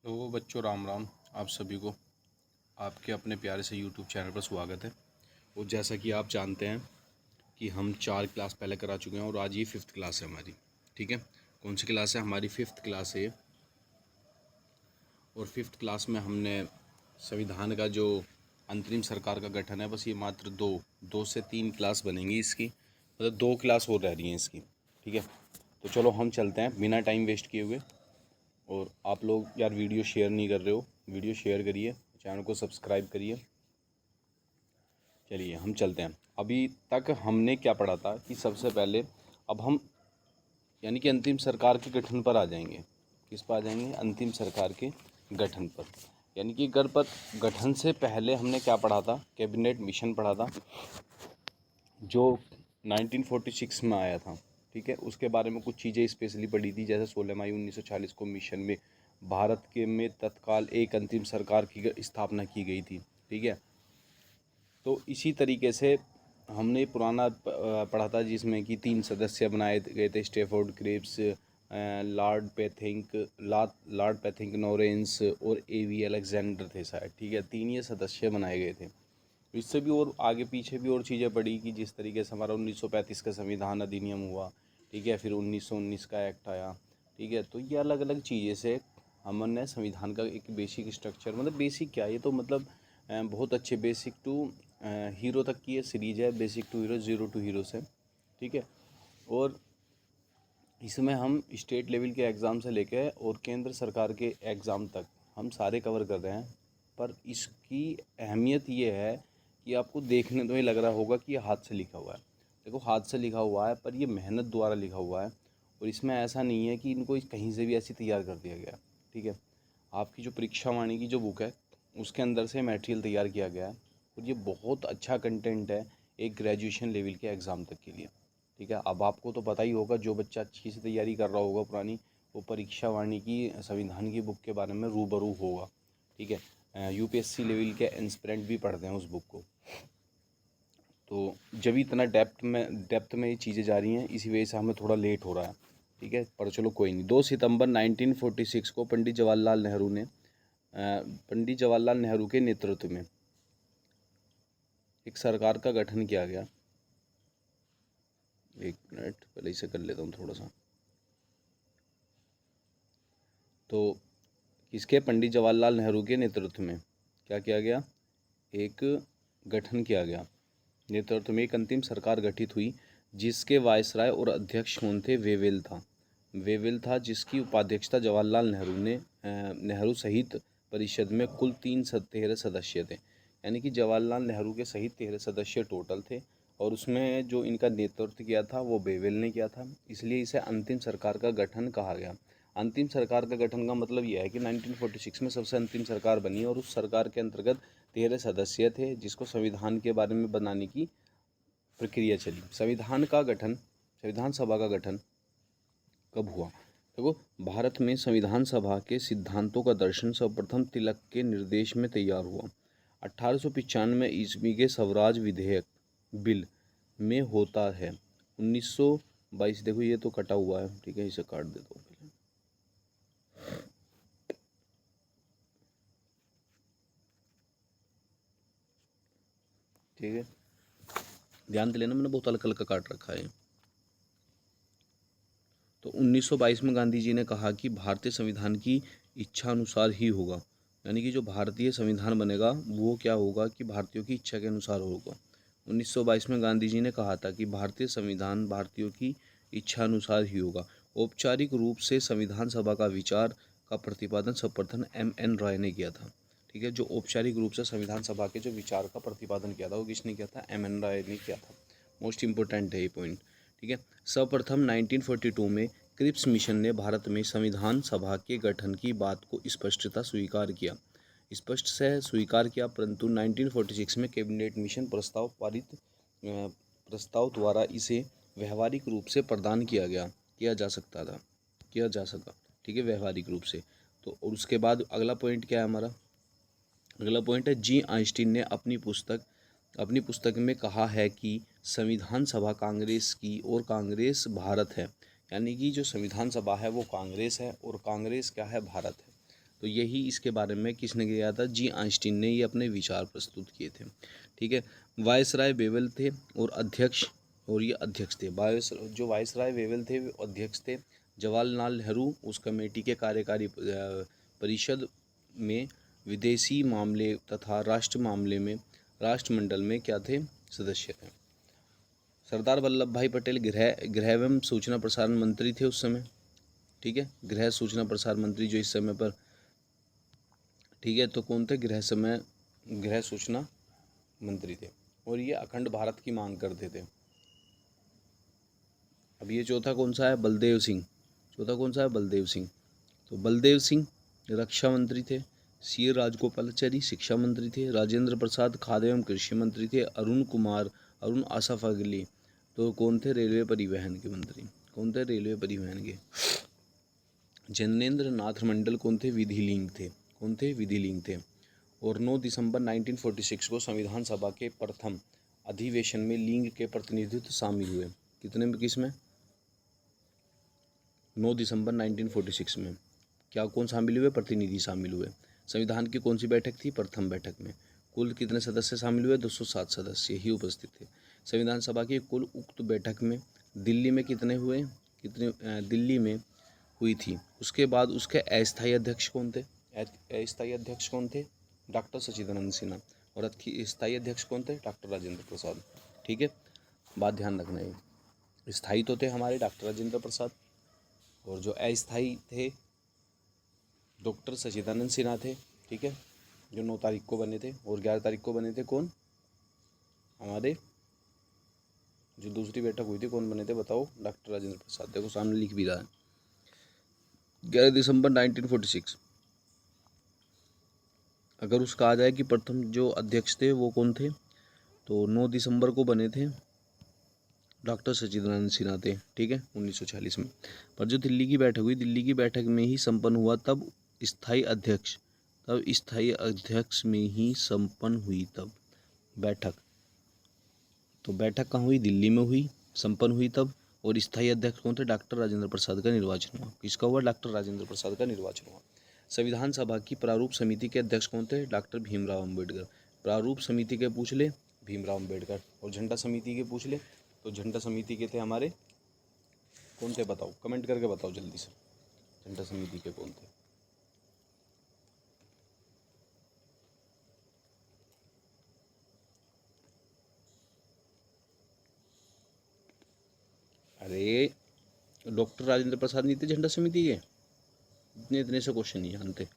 तो बच्चों राम राम आप सभी को आपके अपने प्यारे से यूट्यूब चैनल पर स्वागत है। और जैसा कि आप जानते हैं कि हम 4 क्लास पहले करा चुके हैं और आज ये 5th क्लास है हमारी। ठीक है, कौन सी क्लास है हमारी? 5th क्लास है। और 5th क्लास में हमने संविधान का जो अंतरिम सरकार का गठन है, बस ये मात्र दो से 3 क्लास बनेंगी इसकी, मतलब 2 क्लास और रह रही हैं इसकी। ठीक है, तो चलो हम चलते हैं बिना टाइम वेस्ट किए हुए। और आप लोग यार वीडियो शेयर नहीं कर रहे हो, वीडियो शेयर करिए, चैनल को सब्सक्राइब करिए। चलिए हम चलते हैं। अभी तक हमने क्या पढ़ा था कि सबसे पहले अब हम यानी कि अंतिम सरकार के गठन पर आ जाएंगे। किस पर आ जाएंगे? अंतिम सरकार के गठन पर। यानी कि गठन से पहले हमने क्या पढ़ा था? कैबिनेट मिशन पढ़ा था जो 1946 में आया था। ठीक है, उसके बारे में कुछ चीज़ें स्पेशली पढ़ी थी, जैसे 16 मई 1940 को मिशन में भारत के में तत्काल एक अंतिम सरकार की स्थापना की गई थी। ठीक है, तो इसी तरीके से हमने पुराना पढ़ा था जिसमें कि 3 सदस्य बनाए गए थे, स्टेफोर्ड क्रिप्स, लॉर्ड पैथिंग नॉरेंस और A.V. अलेक्जेंडर थे शायद। ठीक है, 3 ये सदस्य बनाए गए थे। इससे भी और आगे पीछे भी और चीज़ें पढ़ी कि जिस तरीके से हमारा 1935 का संविधान अधिनियम हुआ। ठीक है, फिर 1919 का एक्ट आया। ठीक है, तो ये अलग अलग चीज़ें से हमने संविधान का एक बेसिक स्ट्रक्चर, मतलब बेसिक क्या, ये तो मतलब बहुत अच्छे बेसिक टू हीरो तक की ये सीरीज है, basic to hero, zero to hero से। ठीक है, और इसमें हम स्टेट लेवल के एग्ज़ाम से लेकर और केंद्र सरकार के एग्ज़ाम तक हम सारे कवर कर रहे हैं। पर इसकी अहमियत ये है कि आपको देखने तो ही लग रहा होगा कि ये हाथ से लिखा हुआ है। देखो, हाथ से लिखा हुआ है पर ये मेहनत द्वारा लिखा हुआ है। और इसमें ऐसा नहीं है कि इनको कहीं से भी ऐसी तैयार कर दिया गया। ठीक है, आपकी जो परीक्षा वाणी की जो बुक है उसके अंदर से मटेरियल तैयार किया गया है। और ये बहुत अच्छा कंटेंट है एक ग्रेजुएशन लेवल के एग्ज़ाम तक के लिए। ठीक है, अब आपको तो पता ही होगा, जो बच्चा अच्छी से तैयारी कर रहा होगा पुरानी, वो परीक्षा वाणी की संविधान की बुक के बारे में रूबरू होगा। ठीक है, UPSC लेवल के एस्पिरेंट भी पढ़ते हैं उस बुक को। तो जब इतना डेप्थ में ये चीज़ें जा रही हैं, इसी वजह से हमें थोड़ा लेट हो रहा है। ठीक है, पर चलो कोई नहीं। 2 सितंबर 1946 को पंडित जवाहरलाल नेहरू के नेतृत्व में एक सरकार का गठन किया गया। एक मिनट पहले इसे कर लेता हूँ थोड़ा सा। तो किसके? पंडित जवाहरलाल नेहरू के नेतृत्व में क्या किया गया? एक गठन किया गया। नेतृत्व में एक अंतिम सरकार गठित हुई जिसके वायसराय और अध्यक्ष कौन थे? वेवेल था, जिसकी उपाध्यक्षता जवाहरलाल नेहरू सहित परिषद में कुल 13 सदस्य थे। यानी कि जवाहरलाल नेहरू के सहित 13 सदस्य टोटल थे। और उसमें जो इनका नेतृत्व किया था वो वेवेल ने किया था, इसलिए इसे अंतिम सरकार का गठन कहा गया। अंतिम सरकार का गठन का मतलब यह है कि 1946 में सबसे अंतिम सरकार बनी और उस सरकार के अंतर्गत 13 सदस्य थे, जिसको संविधान के बारे में बनाने की प्रक्रिया चली। संविधान सभा का गठन कब हुआ? देखो, भारत में संविधान सभा के सिद्धांतों का दर्शन सर्वप्रथम तिलक के निर्देश में तैयार हुआ। 1895 ईस्वी के स्वराज विधेयक बिल में होता है। 1922, देखो ये तो कटा हुआ है, ठीक है, इसे काट देता हूँ पहले। ठीक है, ध्यान दे लेना, मैंने बहुत हल्का हल्का काट रखा है। तो 1922 में गांधी जी ने कहा कि भारतीय संविधान की इच्छा अनुसार ही होगा। यानी कि जो भारतीय संविधान बनेगा वो क्या होगा कि भारतीयों की इच्छा के अनुसार होगा। 1922 में गांधी जी ने कहा था कि भारतीय संविधान भारतीयों की इच्छा अनुसार ही होगा। औपचारिक रूप से संविधान सभा का विचार का प्रतिपादन सर्वप्रथम M.N. रॉय ने किया था। ठीक है, जो औपचारिक रूप से संविधान सभा के जो विचार का प्रतिपादन किया था वो किसने किया था? M.N. रॉय ने किया था। मोस्ट इंपॉर्टेंट है ये पॉइंट। ठीक है, सर्वप्रथम 1942 में क्रिप्स मिशन ने भारत में संविधान सभा के गठन की बात को स्पष्ट स्वीकार किया, परंतु 1946 में कैबिनेट मिशन प्रस्ताव द्वारा इसे व्यवहारिक रूप से प्रदान किया जा सका। ठीक है, व्यवहारिक रूप से। तो और उसके बाद अगला पॉइंट क्या है हमारा? अगला पॉइंट है जी आइंस्टीन ने अपनी पुस्तक में कहा है कि संविधान सभा कांग्रेस की और कांग्रेस भारत है। यानी कि जो संविधान सभा है वो कांग्रेस है और कांग्रेस क्या है? भारत है। तो यही इसके बारे में किसने किया था, जी आइंस्टीन ने ये अपने विचार प्रस्तुत किए थे। ठीक है, वायसराय वेवेल थे और अध्यक्ष, और ये अध्यक्ष थे। जो वायसराय वेवेल थे वो अध्यक्ष थे। जवाहरलाल नेहरू उस कमेटी के कार्यकारी परिषद में विदेशी मामले तथा राष्ट्रमंडल में क्या थे, सदस्य थे। सरदार वल्लभ भाई पटेल गृह एवं सूचना प्रसारण मंत्री थे उस समय। ठीक है, गृह सूचना प्रसारण मंत्री जो इस समय पर, ठीक है, तो कौन थे, गृह सूचना मंत्री थे। और ये अखंड भारत की मांग करते थे। अब ये चौथा कौन सा है, बलदेव सिंह। चौथा कौन सा है, बलदेव सिंह। तो बलदेव सिंह रक्षा मंत्री थे। सी राजगोपालाचारी शिक्षा मंत्री थे। राजेंद्र प्रसाद खाद्य एवं कृषि मंत्री थे। अरुण आसफ अगली तो कौन थे, रेलवे परिवहन के मंत्री। कौन थे, रेलवे परिवहन के। जैनेन्द्र नाथ मंडल कौन थे, विधिलिंग थे। कौन थे, विधिलिंग थे। और 9 दिसंबर 1946 को संविधान सभा के प्रथम अधिवेशन में लिंग के प्रतिनिधित्व शामिल हुए। किस में, 9 दिसंबर 1946 में क्या कौन शामिल हुए, प्रतिनिधि शामिल हुए। संविधान की कौन सी बैठक थी, प्रथम बैठक में। कुल कितने सदस्य शामिल हुए, 207 सदस्य ही उपस्थित थे। संविधान सभा की कुल उक्त बैठक में दिल्ली में दिल्ली में हुई थी। उसके बाद उसके अस्थायी अध्यक्ष कौन थे, अस्थायी अध्यक्ष कौन थे, डॉक्टर सच्चिदानंद सिन्हा। और स्थायी अध्यक्ष कौन थे, डॉक्टर राजेंद्र प्रसाद। ठीक है, बात ध्यान रखना है। स्थायी तो थे हमारे डॉक्टर राजेंद्र प्रसाद, और जो अस्थायी थे डॉक्टर सच्चिदानंद सिन्हा थे। ठीक है, जो 9 तारीख को बने थे। और 11 तारीख को बने थे कौन, हमारे जो दूसरी बैठक हुई थी कौन बने थे, बताओ, डॉक्टर राजेंद्र प्रसाद। देखो सामने लिख भी रहा है, 11 दिसंबर 1946। अगर उसका आ जाए कि प्रथम जो अध्यक्ष थे वो कौन थे, तो 9 दिसंबर को बने थे डॉक्टर सच्चिदानंद सिन्हा थे। ठीक है, 1946 में। पर जो दिल्ली की बैठक हुई, दिल्ली की बैठक में ही संपन्न हुआ, तब स्थायी अध्यक्ष में ही संपन्न हुई तब बैठक। तो बैठक कहाँ हुई, दिल्ली में हुई, संपन्न हुई तब। और स्थायी अध्यक्ष कौन थे, डॉक्टर राजेंद्र प्रसाद का निर्वाचन हुआ। किसका हुआ, डॉक्टर राजेंद्र प्रसाद का निर्वाचन हुआ। संविधान सभा की प्रारूप समिति के अध्यक्ष कौन थे, डॉक्टर भीमराव अम्बेडकर। प्रारूप समिति के पूछ ले, भीमराव अम्बेडकर। और झंडा समिति के पूछ ले, तो झंडा समिति के थे हमारे कौन थे, बताओ, कमेंट करके बताओ जल्दी से, झंडा समिति के कौन थे। अरे डॉक्टर राजेंद्र प्रसाद नहीं थे झंडा समिति के, इतने से क्वेश्चन नहीं जानते।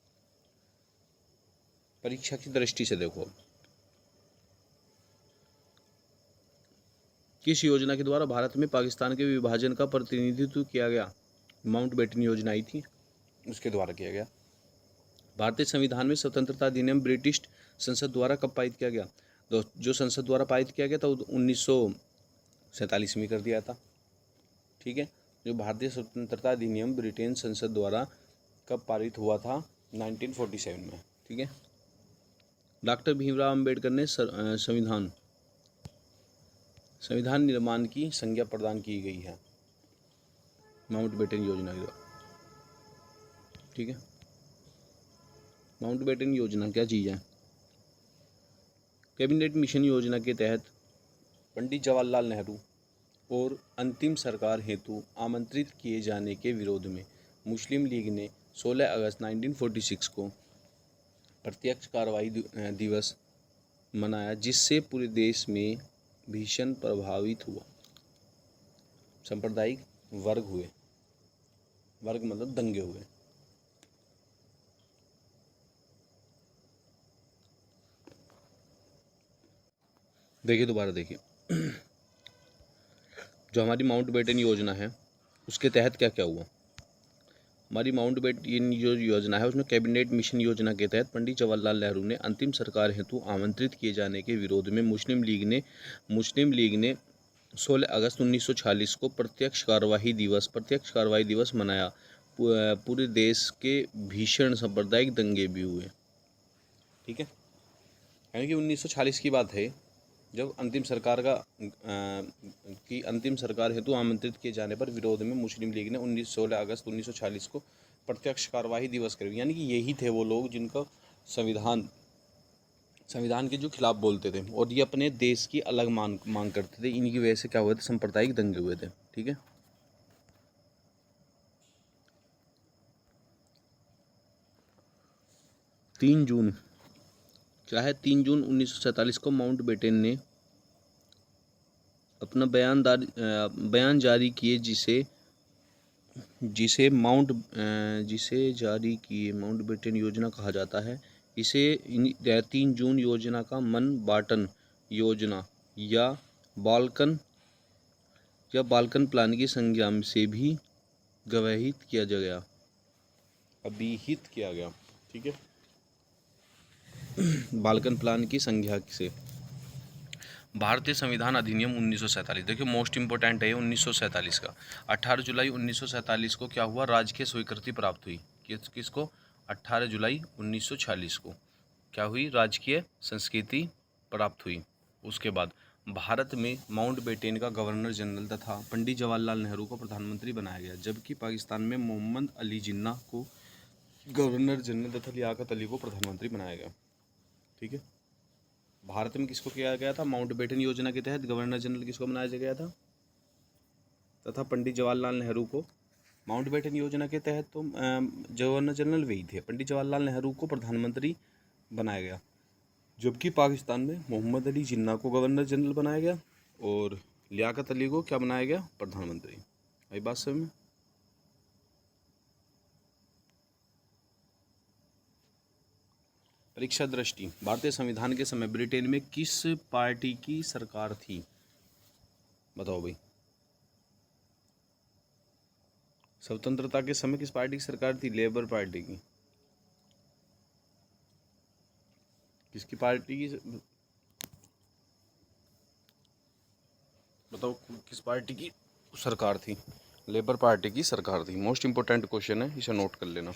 परीक्षा की दृष्टि से देखो, किस योजना के द्वारा भारत में पाकिस्तान के विभाजन का प्रतिनिधित्व किया गया, माउंटबेटन योजना आई थी, उसके द्वारा किया गया। भारतीय संविधान में स्वतंत्रता अधिनियम ब्रिटिश संसद द्वारा कब पारित किया गया, तो जो संसद द्वारा पारित किया गया था 1947 में कर दिया था। ठीक है, जो भारतीय स्वतंत्रता अधिनियम ब्रिटेन संसद द्वारा कब पारित हुआ था, 1947 में। ठीक है, डॉक्टर भीमराव अंबेडकर ने संविधान निर्माण की संज्ञा प्रदान की गई है माउंटबेटन योजना के द्वारा। ठीक है, माउंटबेटन योजना क्या चीज़ है, कैबिनेट मिशन योजना के तहत पंडित जवाहरलाल नेहरू और अंतिम सरकार हेतु आमंत्रित किए जाने के विरोध में मुस्लिम लीग ने 16 अगस्त 1946 को प्रत्यक्ष कार्रवाई दिवस मनाया, जिससे पूरे देश में भीषण प्रभावित हुआ। सांप्रदायिक वर्ग मतलब दंगे हुए। देखिए, दोबारा देखिए, जो हमारी माउंटबेटन योजना है उसके तहत क्या क्या हुआ। हमारी माउंटबेटन जो योजना है उसमें कैबिनेट मिशन योजना के तहत पंडित जवाहरलाल नेहरू ने अंतिम सरकार हेतु आमंत्रित किए जाने के विरोध में मुस्लिम लीग ने 16 अगस्त 1946 को प्रत्यक्ष कार्रवाई दिवस मनाया। पूरे देश के भीषण सांप्रदायिक दंगे भी हुए। ठीक है, यानी कि 1946 की बात है, जब अंतिम सरकार हेतु आमंत्रित किए जाने पर विरोध में मुस्लिम लीग ने 16 अगस्त 1946 को प्रत्यक्ष कार्यवाही दिवस करेंगे, यानी कि यही थे वो लोग जिनको संविधान के जो खिलाफ बोलते थे और ये अपने देश की अलग मांग करते थे। इन्हीं की वजह से क्या हुए थे, सांप्रदायिक दंगे हुए थे। ठीक है, 3 जून क्या है, 3 जून 1947 को माउंटबेटन ने अपना बयान जारी किए, जिसे जारी किए माउंटबेटन योजना कहा जाता है। इसे 3 जून योजना का मन बाटन योजना या बाल्कन प्लान की संज्ञा से भी अभिहित किया गया। ठीक है, बाल्कन प्लान की संज्ञा से। भारतीय संविधान अधिनियम 1947, देखिए मोस्ट इंपोर्टेंट है 1947 का। 18 जुलाई 1947 को क्या हुआ, राजकीय स्वीकृति प्राप्त हुई। किसको, 18 जुलाई 1946 को क्या हुई, राजकीय संस्कृति प्राप्त हुई। उसके बाद भारत में माउंटबेटन का गवर्नर जनरल तथा पंडित जवाहरलाल नेहरू को प्रधानमंत्री बनाया गया, जबकि पाकिस्तान में मोहम्मद अली जिन्ना को गवर्नर जनरल तथा लियाकत अली को प्रधानमंत्री बनाया गया। ठीक है, भारत में किसको किया गया था, माउंटबेटन योजना के तहत गवर्नर जनरल किसको बनाया गया था, तथा पंडित जवाहरलाल नेहरू को माउंटबेटन योजना के तहत तो गवर्नर जनरल वही थे, पंडित जवाहरलाल नेहरू को प्रधानमंत्री बनाया गया, जबकि पाकिस्तान में मोहम्मद अली जिन्ना को गवर्नर जनरल बनाया गया और लियाकत अली को क्या बनाया गया, प्रधानमंत्री। आई बात समझ में। परीक्षा दृष्टि, भारतीय संविधान के समय ब्रिटेन में किस पार्टी की सरकार थी, बताओ भाई। स्वतंत्रता के समय किस पार्टी की सरकार थी, लेबर पार्टी की। किसकी पार्टी की, बताओ किस पार्टी की सरकार थी, लेबर पार्टी की सरकार थी। मोस्ट इंपोर्टेंट क्वेश्चन है, इसे नोट कर लेना।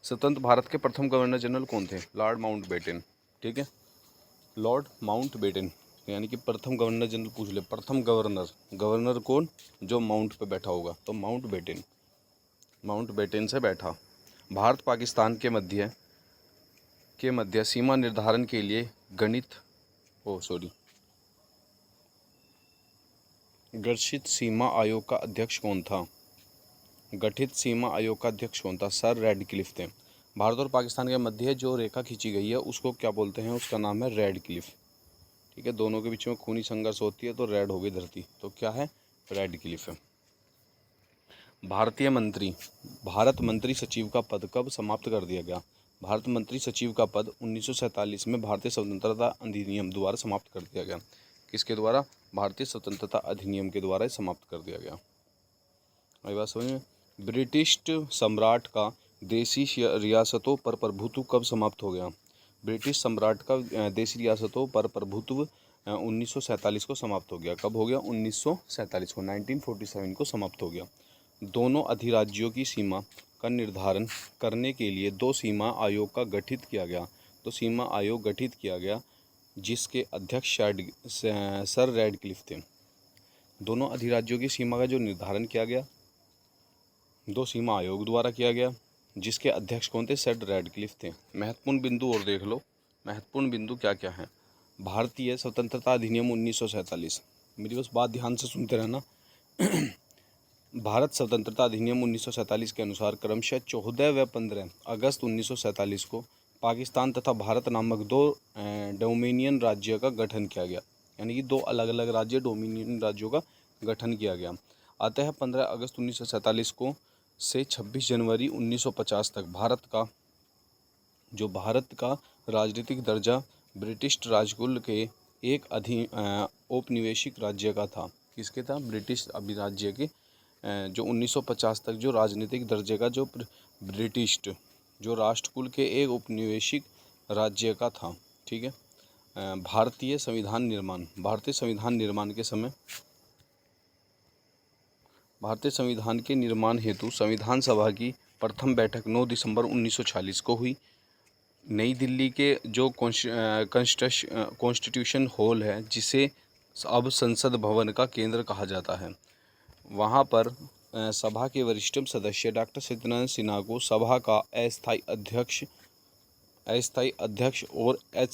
स्वतंत्र भारत के प्रथम गवर्नर जनरल कौन थे, लॉर्ड माउंटबेटन। ठीक है, लॉर्ड माउंटबेटन, यानी कि प्रथम गवर्नर जनरल पूछ ले, प्रथम गवर्नर कौन, जो माउंट पे बैठा होगा, तो माउंटबेटन से बैठा। भारत पाकिस्तान के मध्य सीमा निर्धारण के लिए गठित सीमा आयोग का अध्यक्ष कौन था, सर रेडक्लिफ थे। भारत और पाकिस्तान के मध्य जो रेखा खींची गई है उसको क्या बोलते हैं, उसका नाम है रेडक्लिफ। ठीक है, दोनों के बीच में खूनी संघर्ष होती है तो रेड हो गई धरती, तो क्या है, रेडक्लिफ है। भारत मंत्री सचिव का पद कब समाप्त कर दिया गया, भारत मंत्री सचिव का पद 1947 में भारतीय स्वतंत्रता अधिनियम द्वारा समाप्त कर दिया गया। किसके द्वारा, भारतीय स्वतंत्रता अधिनियम के द्वारा समाप्त कर दिया गया। आई बात समझ में। ब्रिटिश सम्राट का देशी रियासतों पर प्रभुत्व कब समाप्त हो गया, ब्रिटिश सम्राट का देशी रियासतों पर प्रभुत्व 1947 को समाप्त हो गया। कब हो गया, 1947 को, 1947 को समाप्त हो गया। दोनों अधिराज्यों की सीमा का निर्धारण करने के लिए दो सीमा आयोग गठित किया गया, जिसके अध्यक्ष सर रेडक्लिफ थे। दोनों अधिराज्यों की सीमा का जो निर्धारण किया गया दो सीमा आयोग द्वारा किया गया, जिसके अध्यक्ष कौन थे, सर रेडक्लिफ थे। महत्वपूर्ण बिंदु और देख लो, महत्वपूर्ण बिंदु क्या क्या है। भारतीय स्वतंत्रता अधिनियम 1947, मेरी बस बात ध्यान से सुनते रहना। भारत स्वतंत्रता अधिनियम 1947 के अनुसार क्रमशः 14 व 15 अगस्त 1947 को पाकिस्तान तथा भारत नामक दो डोमिनियन राज्य का गठन किया गया, यानी कि दो अलग अलग राज्य डोमिनियन राज्यों का गठन किया गया। अतः 15 अगस्त 1947 को से 26 जनवरी 1950 तक भारत का राजनीतिक दर्जा ब्रिटिश राजकुल के एक औपनिवेशिक राज्य का था। किसके था, ब्रिटिश अधिराज्य के, जो 1950 तक जो राजनीतिक दर्जे का जो ब्रिटिश जो राष्ट्रकुल के एक औपनिवेशिक राज्य का था। ठीक है, भारतीय संविधान निर्माण के समय भारतीय संविधान के निर्माण हेतु संविधान सभा की प्रथम बैठक 9 दिसंबर 1946 को हुई। नई दिल्ली के जो कॉन्स्टिट्यूशन हॉल है, जिसे अब संसद भवन का केंद्र कहा जाता है, वहाँ पर सभा के वरिष्ठतम सदस्य डॉक्टर सचिदानंद सिन्हा को सभा का अस्थायी अध्यक्ष और एच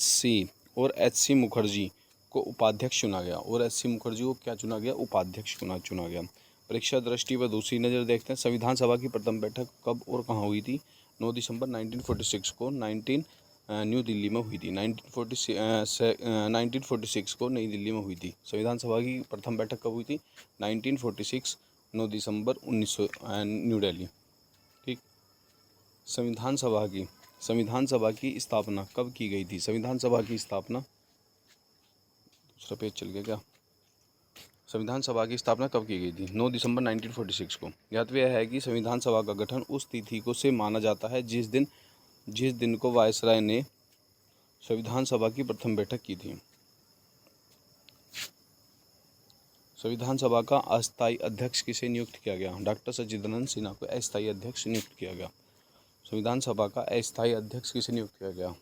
सी मुखर्जी को उपाध्यक्ष चुना गया। और एच सी मुखर्जी को क्या चुना गया? उपाध्यक्ष चुना गया। परीक्षा दृष्टि पर दूसरी नज़र देखते हैं। संविधान सभा की प्रथम बैठक कब और कहाँ हुई थी? 9 दिसंबर 1946 को न्यू दिल्ली में हुई थी। 1946 को नई दिल्ली में हुई थी। संविधान सभा की प्रथम बैठक कब हुई थी? 1946 9 दिसंबर 1900 न्यू दिल्ली। ठीक। संविधान सभा की स्थापना कब की गई थी? संविधान सभा की स्थापना, दूसरा पेज चल गया क्या? संविधान सभा की स्थापना कब की गई थी? 9 दिसंबर 1946 को। ज्ञातव्य है कि संविधान सभा का गठन उस तिथि को से माना जाता है जिस दिन को वायसराय ने संविधान सभा की प्रथम बैठक की थी। संविधान सभा का अस्थायी अध्यक्ष किसे नियुक्त किया गया? डॉक्टर सचिदानंद सिन्हा को अस्थायी अध्यक्ष नियुक्त किया गया। संविधान सभा का अस्थायी अध्यक्ष किसे नियुक्त किया गया?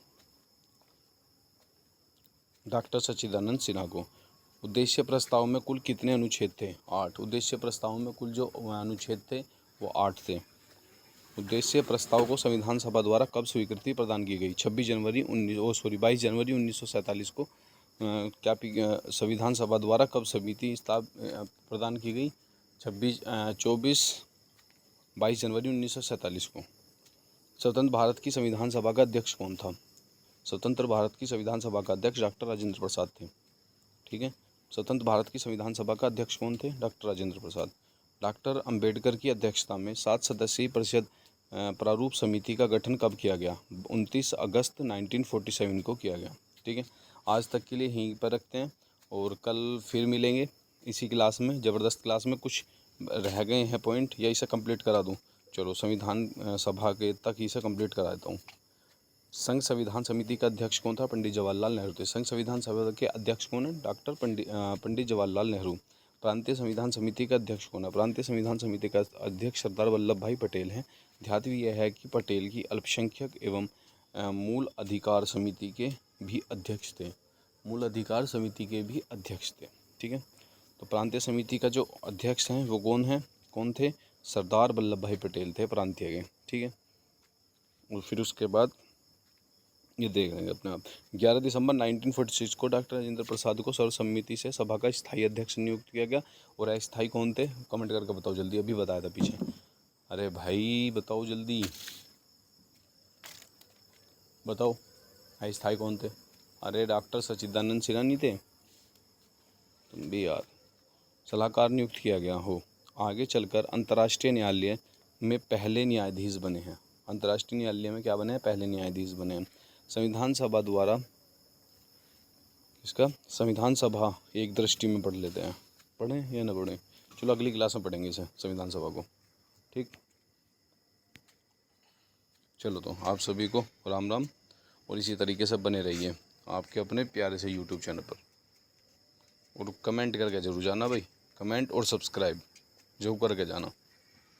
डॉक्टर सचिदानंद सिन्हा को। उद्देश्य प्रस्ताव में कुल कितने अनुच्छेद थे? 8। उद्देश्य प्रस्ताव में कुल जो अनुच्छेद थे वो 8 थे। उद्देश्य प्रस्ताव को संविधान सभा द्वारा कब स्वीकृति प्रदान की गई? 22 जनवरी 1947 को संविधान सभा द्वारा कब समिति प्रदान की गई? 22 जनवरी 1947 को। स्वतंत्र भारत की संविधान सभा का अध्यक्ष कौन था? स्वतंत्र भारत की संविधान सभा का अध्यक्ष डॉक्टर राजेंद्र प्रसाद थे। ठीक है। स्वतंत्र भारत की संविधान सभा का अध्यक्ष कौन थे? डॉक्टर राजेंद्र प्रसाद। डॉक्टर अंबेडकर की अध्यक्षता में 7 सदस्यीय परिषद प्रारूप समिति का गठन कब किया गया? 29 अगस्त 1947 को किया गया। ठीक है। आज तक के लिए यहीं पर रखते हैं और कल फिर मिलेंगे इसी क्लास में। ज़बरदस्त क्लास में कुछ रह गए हैं पॉइंट, या इसे कंप्लीट करा दूं? चलो संविधान सभा के तक इसे कंप्लीट करा देता हूँ। संघ संविधान समिति का अध्यक्ष कौन था? पंडित जवाहरलाल नेहरू थे। संघ संविधान सभा के अध्यक्ष कौन है? डॉक्टर पंडित जवाहरलाल नेहरू। प्रांतीय संविधान समिति का अध्यक्ष कौन है? प्रांतीय संविधान समिति का अध्यक्ष सरदार वल्लभ भाई पटेल हैं। ध्यातव्य यह है कि पटेल की अल्पसंख्यक एवं मूल अधिकार समिति के भी अध्यक्ष थे। मूल अधिकार समिति के भी अध्यक्ष थे। ठीक है। तो प्रांतीय समिति का जो अध्यक्ष हैं वो कौन थे? सरदार वल्लभ भाई पटेल थे प्रांतीय के। ठीक है। और फिर उसके बाद ये देख लेंगे अपने आप। 11 दिसंबर 1946 को डॉक्टर राजेंद्र प्रसाद को सर्वसम्मति से सभा का स्थायी अध्यक्ष नियुक्त किया गया। और अस्थायी कौन थे? कमेंट करके बताओ जल्दी। अभी बताया था पीछे। अरे भाई बताओ जल्दी, बताओ अस्थायी कौन थे? अरे डॉक्टर सचिदानंद सिन्हा नहीं थे? तुम भी यार। सलाहकार नियुक्त किया गया हो। आगे चलकर अंतर्राष्ट्रीय न्यायालय में पहले न्यायाधीश बने हैं। अंतर्राष्ट्रीय न्यायालय में क्या बने हैं? पहले न्यायाधीश बने हैं। संविधान सभा द्वारा इसका संविधान सभा एक दृष्टि में पढ़ लेते हैं। पढ़ें या ना पढ़ें? चलो अगली क्लास में पढ़ेंगे इसे, संविधान सभा को। ठीक। चलो तो आप सभी को राम राम, और इसी तरीके से बने रहिए आपके अपने प्यारे से यूट्यूब चैनल पर। और कमेंट करके जरूर जाना भाई, कमेंट और सब्सक्राइब जरूर करके जाना।